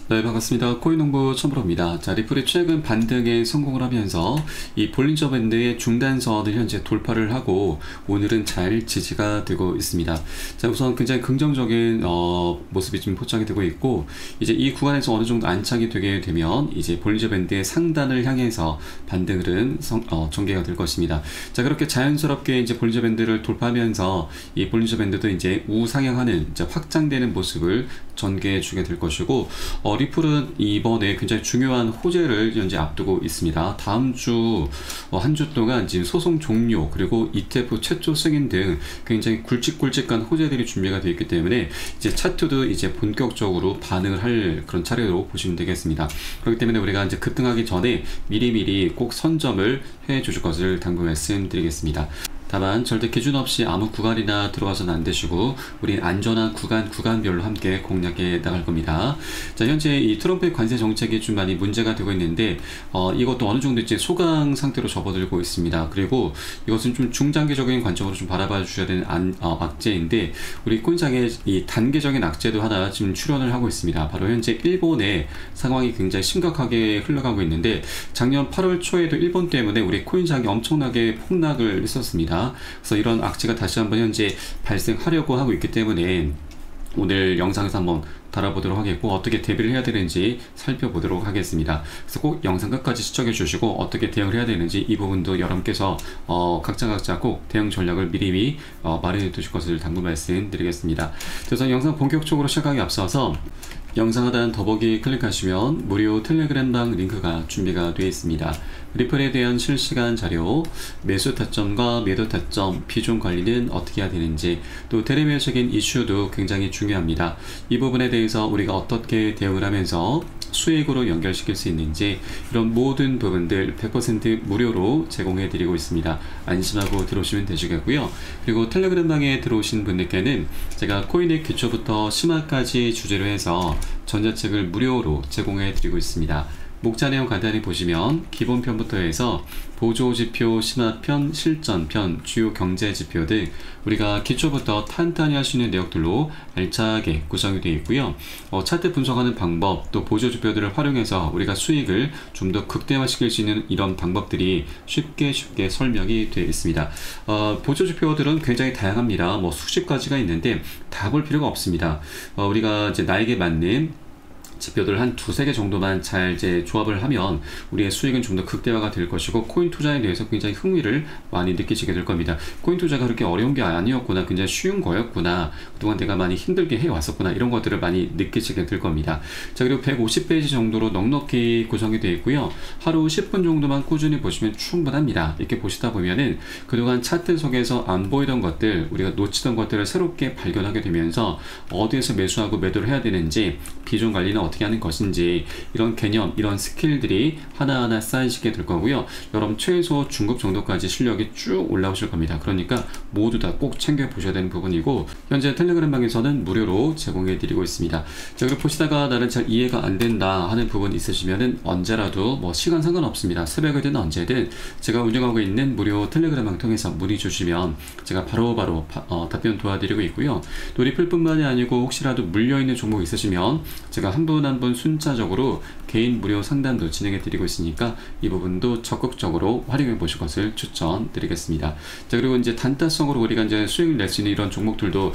네, 반갑습니다. 코인농부 첨부로입니다. 자, 리플이 최근 반등에 성공을 하면서 이 볼린저 밴드의 중단선을 현재 돌파를 하고 오늘은 잘 지지가 되고 있습니다. 자, 우선 굉장히 긍정적인 모습이 좀 포착이 되고 있고, 이제 이 구간에서 어느 정도 안착이 되게 되면 이제 볼린저 밴드의 상단을 향해서 반등 흐름 전개가 될 것입니다. 자, 그렇게 자연스럽게 이제 볼린저 밴드를 돌파하면서 이 볼린저 밴드도 이제 우상향하는 이제 확장되는 모습을 전개해 주게 될 것이고, 리플은 이번에 굉장히 중요한 호재를 현재 앞두고 있습니다. 다음 주 한 주 동안 지금 소송 종료 그리고 ETF 최초 승인 등 굉장히 굵직굵직한 호재들이 준비가 되어 있기 때문에 이제 차트도 이제 본격적으로 반응을 할 그런 차례로 보시면 되겠습니다. 그렇기 때문에 우리가 이제 급등하기 전에 미리미리 꼭 선점을 해 주실 것을 당부 말씀드리겠습니다. 다만 절대 기준 없이 아무 구간이나 들어가서는 안 되시고, 우리 안전한 구간별로 함께 공략해 나갈 겁니다. 자, 현재 이 트럼프의 관세 정책이 좀 많이 문제가 되고 있는데, 이것도 어느 정도 이제 소강 상태로 접어들고 있습니다. 그리고 이것은 좀 중장기적인 관점으로 좀 바라봐 주셔야 되는 악재인데, 우리 코인상에 이 단계적인 악재도 하나 지금 출현을 하고 있습니다. 바로 현재 일본의 상황이 굉장히 심각하게 흘러가고 있는데, 작년 8월 초에도 일본 때문에 우리 코인상이 엄청나게 폭락을 했었습니다. 그래서 이런 악재가 다시 한번 현재 발생하려고 하고 있기 때문에 오늘 영상에서 한번 다뤄보도록 하겠고, 어떻게 대비를 해야 되는지 살펴보도록 하겠습니다. 그래서 꼭 영상 끝까지 시청해 주시고 어떻게 대응을 해야 되는지 이 부분도 여러분께서 각자 꼭 대응 전략을 미리 마련해 두실 것을 당부 말씀드리겠습니다. 그래서 영상 본격적으로 시작하기 앞서서 영상 하단 더보기 클릭하시면 무료 텔레그램방 링크가 준비가 되어 있습니다. 리플에 대한 실시간 자료, 매수 타점과 매도 타점, 비중 관리는 어떻게 해야 되는지, 또 대리매수적인 이슈도 굉장히 중요합니다. 이 부분에 대해서 우리가 어떻게 대응을 하면서 수익으로 연결시킬 수 있는지, 이런 모든 부분들 100% 무료로 제공해 드리고 있습니다. 안심하고 들어오시면 되시겠고요. 그리고 텔레그램방에 들어오신 분들께는 제가 코인의 기초부터 심화까지 주제로 해서 전자책을 무료로 제공해 드리고 있습니다. 목차 내용 간단히 보시면 기본편부터 해서 보조지표, 심화편, 실전편, 주요 경제지표 등 우리가 기초부터 탄탄히 할 수 있는 내용들로 알차게 구성이 되어 있고요. 차트 분석하는 방법, 또 보조지표들을 활용해서 우리가 수익을 좀 더 극대화시킬 수 있는 이런 방법들이 쉽게 설명이 되어 있습니다. 보조지표들은 굉장히 다양합니다. 수십 가지가 있는데 다 볼 필요가 없습니다. 우리가 이제 나에게 맞는 지표들 한 두세 개 정도만 잘 이제 조합을 하면 우리의 수익은 좀 더 극대화가 될 것이고, 코인 투자에 대해서 굉장히 흥미를 많이 느끼시게 될 겁니다. 코인 투자가 그렇게 어려운 게 아니었구나, 굉장히 쉬운 거였구나, 그동안 내가 많이 힘들게 해왔었구나, 이런 것들을 많이 느끼시게 될 겁니다. 자, 그리고 150페이지 정도로 넉넉히 구성이 되어 있고요. 하루 10분 정도만 꾸준히 보시면 충분합니다. 이렇게 보시다 보면은 그동안 차트 속에서 안 보이던 것들, 우리가 놓치던 것들을 새롭게 발견하게 되면서 어디에서 매수하고 매도를 해야 되는지, 비중 관리는 어떻게 하는 것인지, 이런 개념, 이런 스킬들이 하나하나 쌓이시게 될 거고요. 여러분 최소 중급 정도까지 실력이 쭉 올라오실 겁니다. 그러니까 모두 다 꼭 챙겨 보셔야 되는 부분이고, 현재 텔레그램방에서는 무료로 제공해 드리고 있습니다. 자, 그리고 보시다가 나는 잘 이해가 안 된다 하는 부분 있으시면은 언제라도 시간 상관없습니다. 새벽이든 언제든 제가 운영하고 있는 무료 텔레그램방 통해서 문의 주시면 제가 바로바로 답변 도와드리고 있고요. 또 리플뿐만이 아니고 혹시라도 물려있는 종목 있으시면 제가 한 분 한 분 순차적으로 개인 무료 상담도 진행해 드리고 있으니까 이 부분도 적극적으로 활용해 보실 것을 추천드리겠습니다. 자, 그리고 이제 단타성으로 우리가 이제 수익을 낼 수 있는 이런 종목들도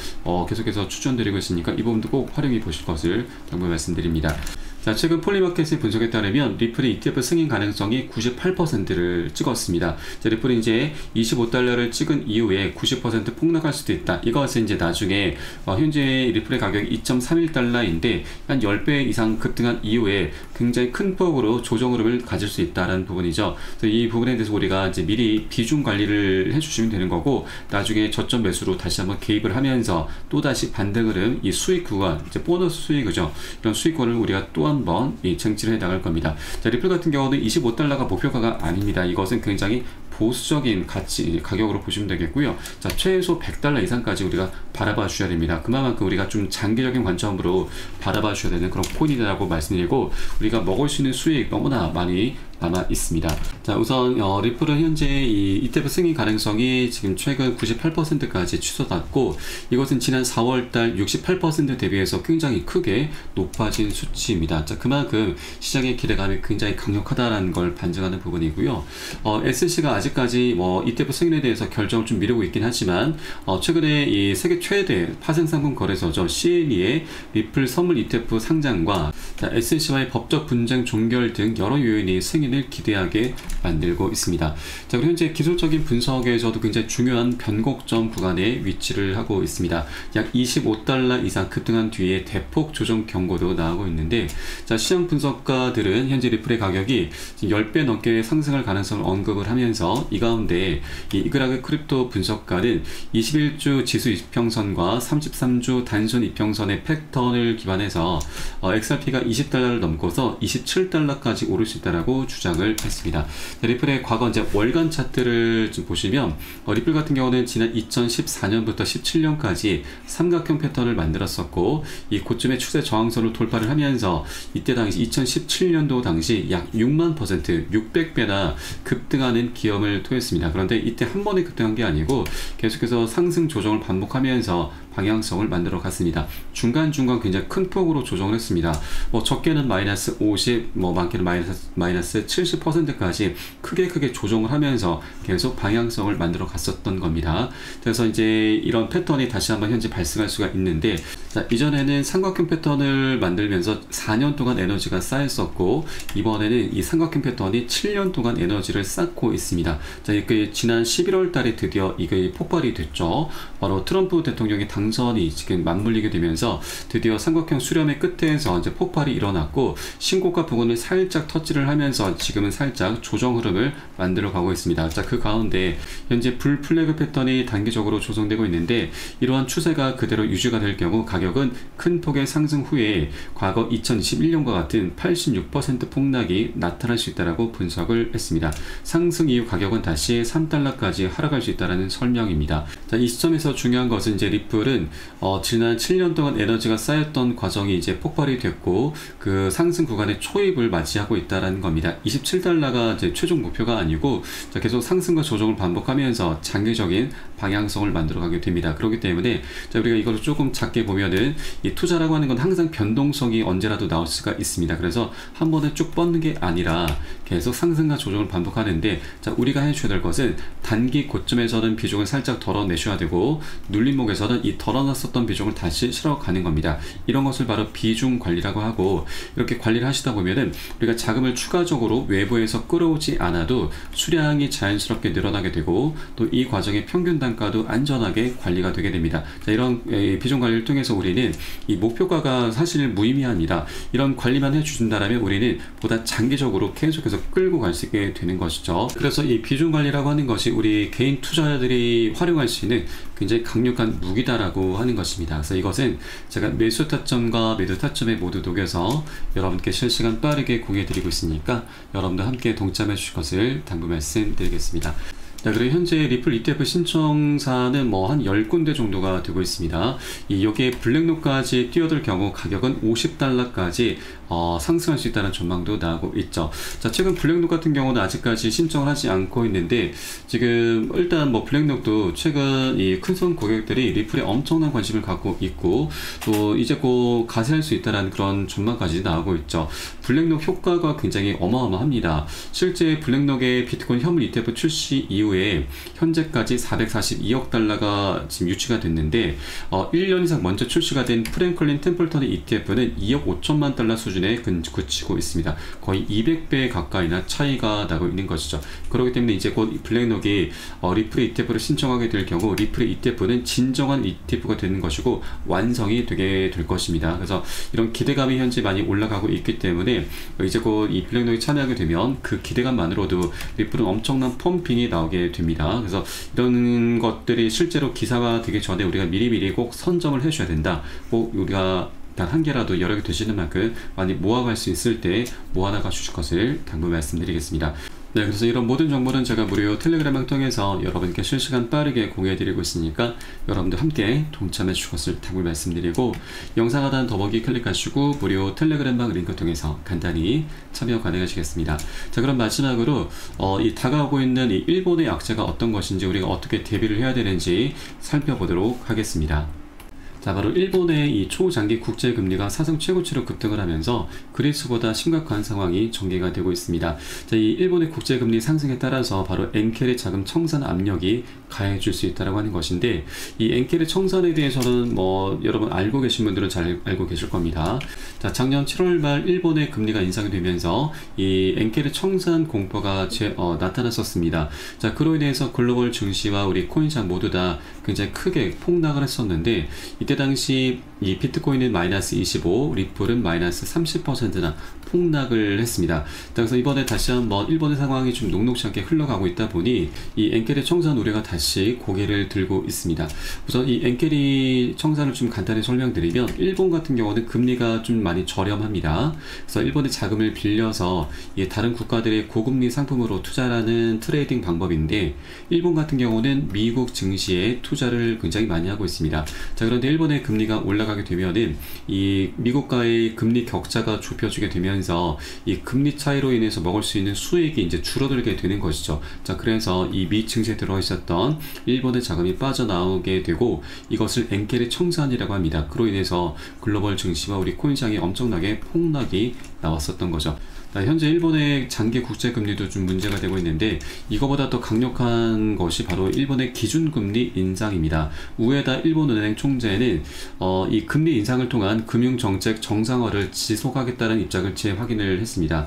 계속해서 추천드리고 있으니까 이 부분도 꼭 활용해 보실 것을 당부 말씀드립니다. 자, 최근 폴리마켓의 분석에 따르면 리플이 ETF 승인 가능성이 98%를 찍었습니다. 자, 리플이 이제 25달러를 찍은 이후에 90% 폭락할 수도 있다. 이것은 이제 나중에 현재 리플의 가격이 2.31달러인데 한 10배 이상 급등한 이후에 굉장히 큰 폭으로 조정 흐름을 가질 수 있다는 부분이죠. 그래서 이 부분에 대해서 우리가 이제 미리 비중 관리를 해주시면 되는 거고, 나중에 저점 매수로 다시 한번 개입을 하면서 또 다시 반등 흐름, 이 수익 구간, 이제 보너스 수익이죠. 이런 수익권을 우리가 또 한번 쟁취를 해 나갈 겁니다. 자, 리플 같은 경우는 25달러가 목표가가 아닙니다. 이것은 굉장히 보수적인 가격으로 보시면 되겠고요. 자, 최소 100달러 이상까지 우리가 바라봐 주셔야 됩니다. 그만큼 우리가 좀 장기적인 관점으로 바라봐 주셔야 되는 그런 코인이라고 말씀드리고, 우리가 먹을 수 있는 수익 너무나 많이 남아 있습니다. 자, 우선 리플은 현재 이 ETF 승인 가능성이 지금 최근 98%까지 취소됐고, 이것은 지난 4월달 68% 대비해서 굉장히 크게 높아진 수치입니다. 자, 그만큼 시장의 기대감이 굉장히 강력하다라는 걸 반증하는 부분이고요. SEC가 아직까지 ETF 승인에 대해서 결정을 좀 미루고 있긴 하지만, 최근에 이 세계 최대 파생상품 거래소죠, CME의 리플 선물 ETF 상장과 SEC와의 법적 분쟁 종결 등 여러 요인이 승인을 기대하게 만들고 있습니다. 자, 그리고 현재 기술적인 분석에서도 굉장히 중요한 변곡점 구간에 위치를 하고 있습니다. 약 25달러 이상 급등한 뒤에 대폭 조정 경고도 나오고 있는데, 자, 시장 분석가들은 현재 리플의 가격이 10배 넘게 상승할 가능성을 언급을 하면서, 이 가운데 이 이그라그 크립토 분석가는 21주 지수 이평선과 33주 단순 이평선의 패턴을 기반해서 XRP가 20달러를 넘고서 27달러까지 오를 수 있다라고 주장을 했습니다. 리플의 과거 이제 월간 차트를 좀 보시면, 리플 같은 경우는 지난 2014년부터 17년까지 삼각형 패턴을 만들었었고, 이 고점의 추세 저항선을 돌파를 하면서 이때 당시 2017년도 당시 약 6만%, 600배나 급등하는 기염을 토했습니다. 그런데 이때 한 번에 급등한 게 아니고 계속해서 상승 조정을 반복하면서 방향성을 만들어 갔습니다. 중간중간 굉장히 큰 폭으로 조정을 했습니다. 적게는 마이너스 50, 많게는 마이너스 70%까지 크게 조정을 하면서 계속 방향성을 만들어 갔었던 겁니다. 그래서 이제 이런 패턴이 다시 한번 현재 발생할 수가 있는데, 자, 이전에는 삼각형 패턴을 만들면서 4년 동안 에너지가 쌓였었고, 이번에는 이 삼각형 패턴이 7년 동안 에너지를 쌓고 있습니다. 자, 지난 11월 달에 드디어 이게 폭발이 됐죠. 바로 트럼프 대통령의 당선이 지금 맞물리게 되면서 드디어 삼각형 수렴의 끝에서 이제 폭발이 일어났고, 신고가 부분을 살짝 터치를 하면서 지금은 살짝 조정 흐름을 만들어 가고 있습니다. 자, 그 가운데 현재 불 플래그 패턴이 단기적으로 조성되고 있는데, 이러한 추세가 그대로 유지가 될 경우 가격은 큰 폭의 상승 후에 과거 2021년과 같은 86% 폭락이 나타날 수 있다라고 분석을 했습니다. 상승 이후 가격은 다시 3달러까지 하락할 수 있다는 설명입니다. 자, 이 시점에서 중요한 것은 이제 리플은 지난 7년 동안 에너지가 쌓였던 과정이 이제 폭발이 됐고, 그 상승 구간의 초입을 맞이하고 있다는 겁니다. 27달러가 이제 최종 목표가 아니고, 자, 계속 상승과 조정을 반복하면서 장기적인 방향성을 만들어가게 됩니다. 그렇기 때문에 자, 우리가 이걸 조금 작게 보면은, 이 투자라고 하는 건 항상 변동성이 언제라도 나올 수가 있습니다. 그래서 한 번에 쭉 뻗는 게 아니라 계속 상승과 조정을 반복하는데, 자, 우리가 해줘야 될 것은 단기 고점에서는 비중을 살짝 덜어내셔야 되고, 눌림목에서는 이 덜어놨었던 비중을 다시 실어가는 겁니다. 이런 것을 바로 비중 관리라고 하고, 이렇게 관리를 하시다 보면은 우리가 자금을 추가적으로 외부에서 끌어오지 않아도 수량이 자연스럽게 늘어나게 되고, 또 이 과정의 평균 단가도 안전하게 관리가 되게 됩니다. 자, 이런 비중 관리를 통해서 우리는 이 목표가가 사실 무의미합니다. 이런 관리만 해주신다면 우리는 보다 장기적으로 계속해서 끌고 갈 수 있게 되는 것이죠. 그래서 이 비중 관리라고 하는 것이 우리 개인 투자자들이 활용할 수 있는 굉장히 강력한 무기다라고 하는 것입니다. 그래서 이것은 제가 매수 타점과 매도 타점에 모두 녹여서 여러분께 실시간 빠르게 공유해 드리고 있으니까 여러분도 함께 동참해 주실 것을 당부 말씀드리겠습니다. 자, 그리고 현재 리플 ETF 신청사는 한 10군데 정도가 되고 있습니다. 여기에 블랙록까지 뛰어들 경우 가격은 50달러까지 상승할 수 있다는 전망도 나오고 있죠. 자, 최근 블랙록 같은 경우는 아직까지 신청을 하지 않고 있는데, 지금 일단 블랙록도 최근 이 큰손 고객들이 리플에 엄청난 관심을 갖고 있고, 또 이제 곧 가세할 수 있다는 그런 전망까지 나오고 있죠. 블랙록 효과가 굉장히 어마어마합니다. 실제 블랙록의 비트코인 현물 ETF 출시 이후에 현재까지 442억 달러가 지금 유치가 됐는데, 1년 이상 먼저 출시가 된 프랭클린 템플턴의 ETF는 2억 5천만 달러 수준에 그치고 있습니다. 거의 200배 가까이나 차이가 나고 있는 것이죠. 그렇기 때문에 이제 곧 블랙록이 리플의 ETF를 신청하게 될 경우 리플의 ETF는 진정한 ETF가 되는 것이고 완성이 되게 될 것입니다. 그래서 이런 기대감이 현재 많이 올라가고 있기 때문에 이제 곧 이 블랙록이 참여하게 되면 그 기대감만으로도 리플은 엄청난 펌핑이 나오게 됩니다. 그래서 이런 것들이 실제로 기사가 되기 전에 우리가 미리미리 꼭 선점을 해줘야 된다. 꼭 우리가 단 한 개라도 여러 개 드시는 만큼 많이 모아갈 수 있을 때 모아나가 주실 것을 당부 말씀드리겠습니다. 네, 그래서 이런 모든 정보는 제가 무료 텔레그램을 통해서 여러분께 실시간 빠르게 공유해드리고 있으니까 여러분들 함께 동참해 주실 것을 당부 말씀드리고, 영상 하단 더보기 클릭하시고 무료 텔레그램방 링크 통해서 간단히 참여 가능하시겠습니다. 자, 그럼 마지막으로 이 다가오고 있는 이 일본의 악재가 어떤 것인지, 우리가 어떻게 대비를 해야 되는지 살펴보도록 하겠습니다. 자, 바로 일본의 이 초장기 국제금리가 사상 최고치로 급등을 하면서 그리스보다 심각한 상황이 전개가 되고 있습니다. 자, 이 일본의 국제금리 상승에 따라서 바로 엔켈의 자금 청산 압력이 가해질 수 있다고 하는 것인데, 이 엔켈의 청산에 대해서는 여러분 알고 계신 분들은 잘 알고 계실 겁니다. 자, 작년 7월 말 일본의 금리가 인상이 되면서 이 엔켈의 청산 공포가 나타났었습니다. 자, 그로 인해서 글로벌 증시와 우리 코인시장 모두 다 굉장히 크게 폭락을 했었는데, 이때 당시 이 비트코인은 마이너스 25, 리플은 마이너스 30%나 폭락을 했습니다. 그래서 이번에 다시 한번 일본의 상황이 좀 녹록지 않게 흘러가고 있다 보니 이 엔켈의 청산 우려가 다시 고개를 들고 있습니다. 우선 이 엔켈이 청산을 좀 간단히 설명드리면, 일본 같은 경우는 금리가 좀 많이 저렴합니다. 그래서 일본의 자금을 빌려서 다른 국가들의 고금리 상품으로 투자하는 트레이딩 방법인데, 일본 같은 경우는 미국 증시에 투자를 굉장히 많이 하고 있습니다. 자, 그런데 일본의 금리가 올라가게 되면은 이 미국과의 금리 격차가 좁혀지게 되면서 이 금리 차이로 인해서 먹을 수 있는 수익이 이제 줄어들게 되는 것이죠. 자, 그래서 이 미 증시에 들어 있었던 일본의 자금이 빠져나오게 되고, 이것을 엔켈의 청산이라고 합니다. 그로 인해서 글로벌 증시와 우리 코인시장에 엄청나게 폭락이 나왔었던 거죠. 현재 일본의 장기 국제금리도 좀 문제가 되고 있는데, 이거보다 더 강력한 것이 바로 일본의 기준금리 인상입니다. 우에다 일본은행 총재는 이 금리 인상을 통한 금융정책 정상화를 지속하겠다는 입장을 재확인을 했습니다.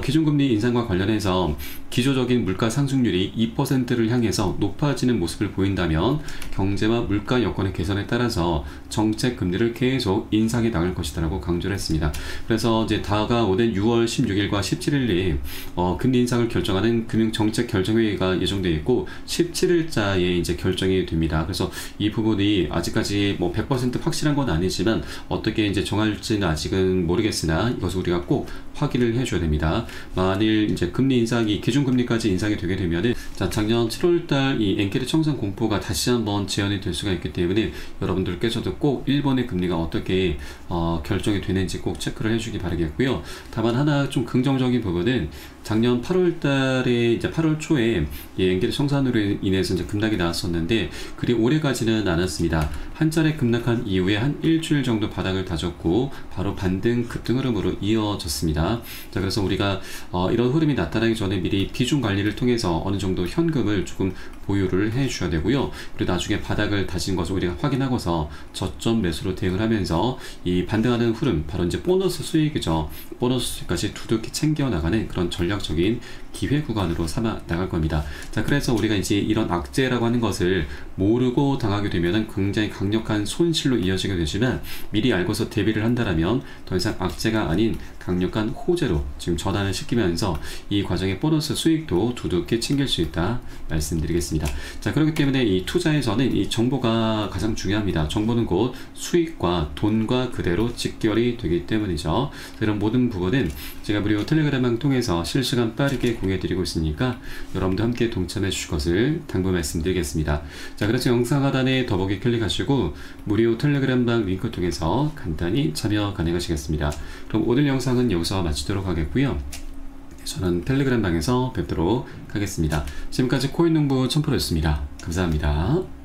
기준금리 인상과 관련해서 기조적인 물가 상승률이 2%를 향해서 높아지는 모습을 보인다면 경제와 물가 여건의 개선에 따라서 정책 금리를 계속 인상해 나갈 것이다라고 강조를 했습니다. 그래서 이제 다가오는 6월 16일과 17일에 금리 인상을 결정하는 금융정책 결정회의가 예정되어 있고, 17일자에 이제 결정이 됩니다. 그래서 이 부분이 아직까지 100% 확실한 건 아니지만 어떻게 이제 정할지는 아직은 모르겠으나 이것을 우리가 꼭 확인을 해줘야 됩니다. 만일 이제 금리 인상이 기준금리까지 인상이 되게 되면은, 자, 작년 7월달 이 엔켈의 청산 공포가 다시 한번 재현이 될 수가 있기 때문에 여러분들께서도 꼭 일본의 금리가 어떻게 결정이 되는지 꼭 체크를 해주기 바라겠고요. 다만 하나 좀 긍정적인 부분은, 작년 8월 달에 이제 8월 초에 이 엔켈의 청산으로 인해서 이제 급락이 나왔었는데, 그리 오래 가지는 않았습니다. 한 차례 급락한 이후에 한 일주일 정도 바닥을 다졌고 바로 반등 급등 흐름으로 이어졌습니다. 자, 그래서 우리가 이런 흐름이 나타나기 전에 미리 비중 관리를 통해서 어느 정도 현금을 조금 보유를 해 주셔야 되고요. 그리고 나중에 바닥을 다진 것을 우리가 확인하고서 저점 매수로 대응을 하면서 이 반등하는 흐름, 바로 이제 보너스 수익이죠. 보너스 수익까지 두둑히 챙겨 나가는 그런 전략적인 기회 구간으로 삼아 나갈 겁니다. 자, 그래서 우리가 이제 이런 악재라고 하는 것을 모르고 당하게 되면 굉장히 강력한 손실로 이어지게 되지만, 미리 알고서 대비를 한다면 더 이상 악재가 아닌 강력한 호재로 지금 전환을 시키면서 이 과정의 보너스 수익도 두둑히 챙길 수 있다 말씀드리겠습니다. 자, 그렇기 때문에 이 투자에서는 이 정보가 가장 중요합니다. 정보는 곧 수익과 돈과 그대로 직결이 되기 때문이죠. 이런 모든 부분은 제가 무료 텔레그램을 통해서 실시간 빠르게 공유해드리고 있으니까 여러분도 함께 동참해 주실 것을 당부 말씀드리겠습니다. 자, 그래서 영상 하단에 더보기 클릭하시고 무료 텔레그램방 링크 통해서 간단히 참여 가능하시겠습니다. 그럼 오늘 영상은 여기서 마치도록 하겠고요. 저는 텔레그램방에서 뵙도록 하겠습니다. 지금까지 코인농부 천프로였습니다. 감사합니다.